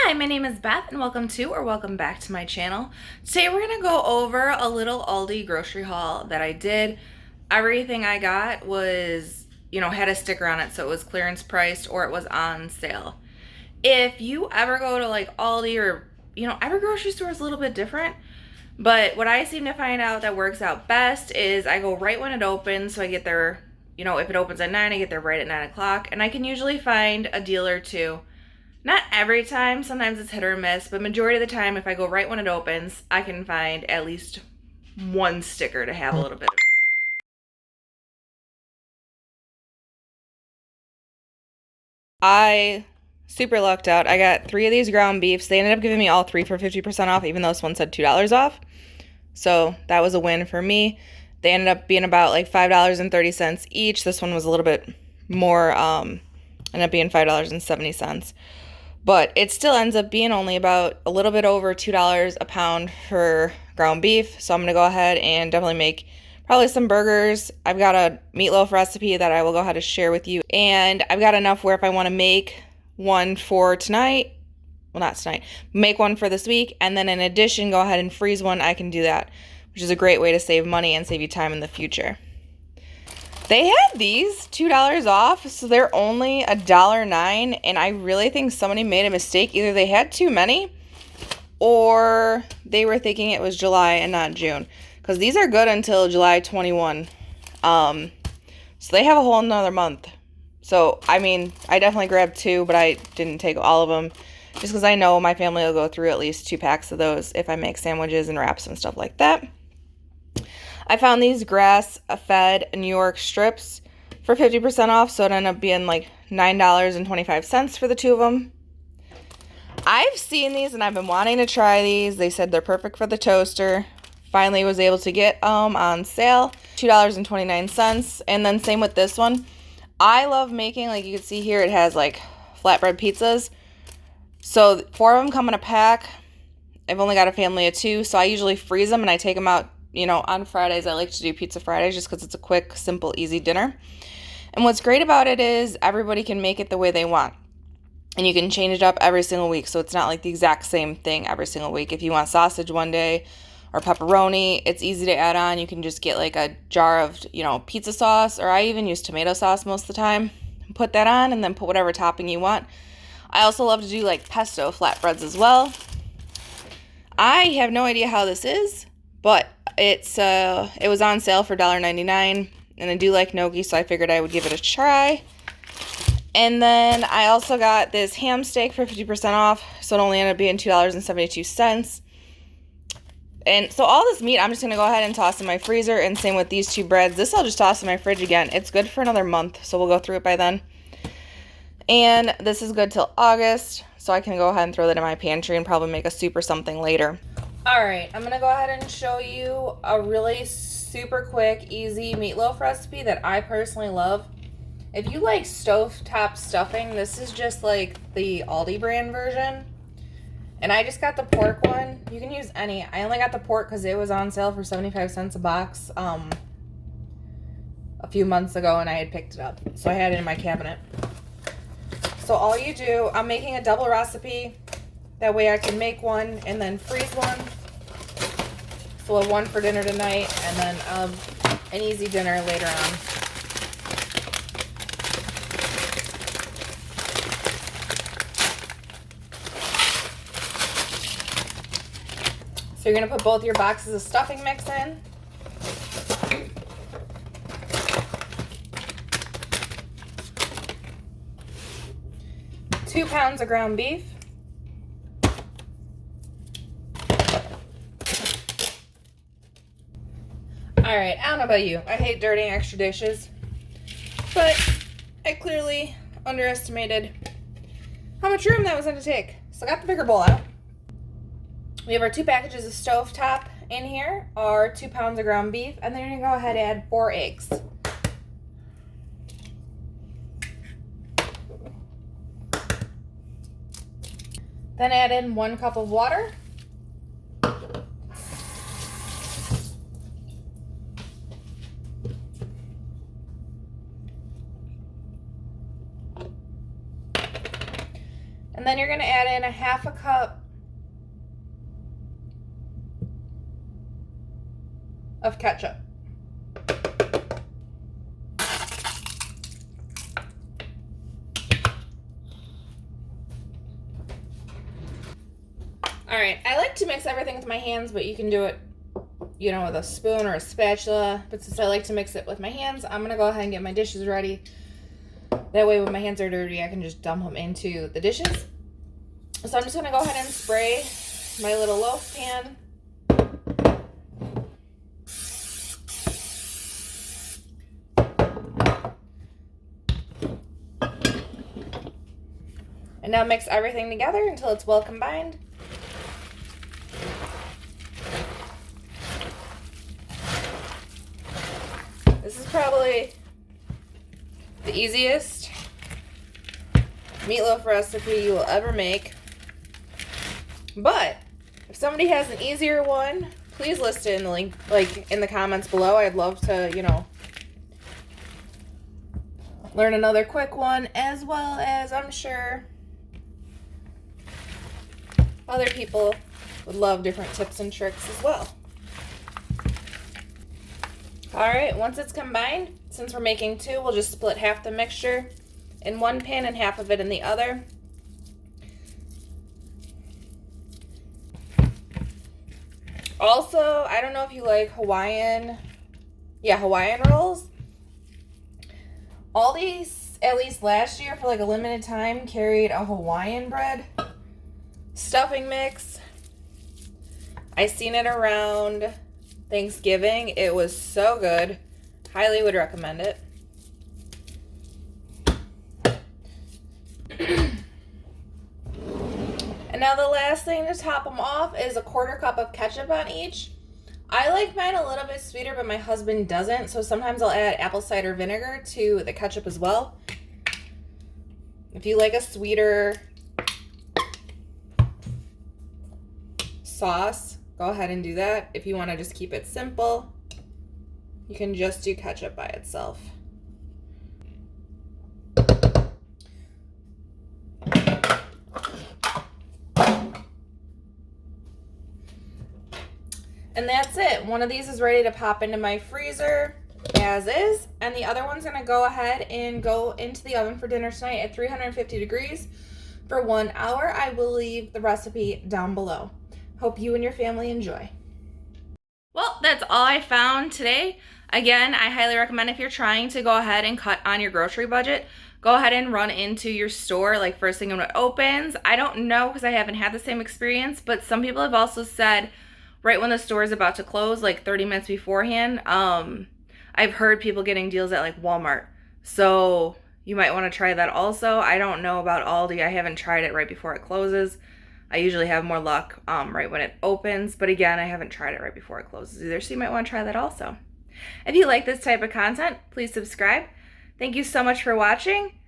Hi, my name is Beth and welcome back to my channel. Today we're going to go over a little Aldi grocery haul that I did. Everything I got was, had a sticker on it, so it was clearance priced or it was on sale. If you ever go to like Aldi or, every grocery store is a little bit different, but what I seem to find out that works out best is I go right when it opens, so I get there, if it opens at 9, I get there right at 9 o'clock, and I can usually find a deal or two. Not every time, sometimes it's hit or miss, but majority of the time, if I go right when it opens, I can find at least one sticker to have a little bit of sale. I super lucked out. I got 3 of these ground beefs. They ended up giving me all 3 for 50% off, even though this one said $2 off. So that was a win for me. They ended up being about like $5.30 each. This one was a little bit more, ended up being $5.70. But it still ends up being only about a little bit over $2 a pound for ground beef. So I'm going to go ahead and definitely make probably some burgers. I've got a meatloaf recipe that I will go ahead and share with you. And I've got enough where if I want to make one for tonight, well, not tonight, make one for this week. And then in addition, go ahead and freeze one. I can do that, which is a great way to save money and save you time in the future. They had these $2 off, so they're only $1.09, and I really think somebody made a mistake. Either they had too many, or they were thinking it was July and not June, because these are good until July 21. So they have a whole another month. So, I mean, I definitely grabbed 2, but I didn't take all of them, just because I know my family will go through at least 2 packs of those if I make sandwiches and wraps and stuff like that. I found these grass-fed New York strips for 50% off, so it ended up being like $9.25 for the 2 of them. I've seen these and I've been wanting to try these. They said they're perfect for the toaster. Finally was able to get on sale, $2.29. And then same with this one. I love making, like you can see here, it has like flatbread pizzas. So 4 of them come in a pack. I've only got a family of 2, so I usually freeze them and I take them out. On Fridays, I like to do Pizza Fridays just because it's a quick, simple, easy dinner. And what's great about it is everybody can make it the way they want. And you can change it up every single week, so it's not like the exact same thing every single week. If you want sausage one day or pepperoni, it's easy to add on. You can just get like a jar of, pizza sauce, or I even use tomato sauce most of the time. Put that on and then put whatever topping you want. I also love to do like pesto flatbreads as well. I have no idea how this is, but it was on sale for $1.99, and I do like gnocchi, so I figured I would give it a try. And then I also got this ham steak for 50% off, so it only ended up being $2.72. And so all this meat, I'm just going to go ahead and toss in my freezer, and same with these 2 breads. This I'll just toss in my fridge again. It's good for another month, so we'll go through it by then. And this is good till August, so I can go ahead and throw that in my pantry and probably make a soup or something later. Alright, I'm going to go ahead and show you a really super quick, easy meatloaf recipe that I personally love. If you like stovetop stuffing, this is just like the Aldi brand version. And I just got the pork one. You can use any. I only got the pork because it was on sale for 75 cents a box a few months ago, and I had picked it up. So I had it in my cabinet. So all you do, I'm making a double recipe. That way I can make one and then freeze one. So we'll have one for dinner tonight and then an easy dinner later on. So you're going to put both your boxes of stuffing mix in. Two pounds of ground beef. Alright, I don't know about you. I hate dirtying extra dishes. But I clearly underestimated how much room that was going to take. So I got the bigger bowl out. We have our 2 packages of stovetop in here, our 2 pounds of ground beef, and then you're going to go ahead and add 4 eggs. Then add in 1 cup of water. And then you're going to add in a half a cup of ketchup. All right, I like to mix everything with my hands, but you can do it, you know, with a spoon or a spatula. But since I like to mix it with my hands, I'm gonna go ahead and get my dishes ready. That way when my hands are dirty, I can just dump them into the dishes. So I'm just gonna go ahead and spray my little loaf pan. And now mix everything together until it's well combined. This is probably the easiest meatloaf recipe you will ever make. But if somebody has an easier one, please list it in the link, like in the comments below. I'd love to, you know, learn another quick one, as well as I'm sure other people would love different tips and tricks as well. Alright, once it's combined, since we're making two, we'll just split half the mixture in one pan and half of it in the other. Also, I don't know if you like Hawaiian rolls. Aldi's, at least last year, for like a limited time, carried a Hawaiian bread stuffing mix. I seen it around Thanksgiving. It was so good. Highly would recommend it. And now the last thing to top them off is a 1/4 cup of ketchup on each. I like mine a little bit sweeter, but my husband doesn't, so sometimes I'll add apple cider vinegar to the ketchup as well. If you like a sweeter sauce, go ahead and do that. If you want to just keep it simple, you can just do ketchup by itself. And that's it. One of these is ready to pop into my freezer as is, and the other one's gonna go ahead and go into the oven for dinner tonight at 350 degrees for 1 hour. I will leave the recipe down below. Hope you and your family enjoy. Well, that's all I found today. Again, I highly recommend, if you're trying to go ahead and cut on your grocery budget, go ahead and run into your store like first thing when it opens. I don't know because I haven't had the same experience, but some people have also said right when the store is about to close, like 30 minutes beforehand. I've heard people getting deals at like Walmart. So you might want to try that also. I don't know about Aldi. I haven't tried it right before it closes. I usually have more luck right when it opens. But again, I haven't tried it right before it closes either. So you might want to try that also. If you like this type of content, please subscribe. Thank you so much for watching.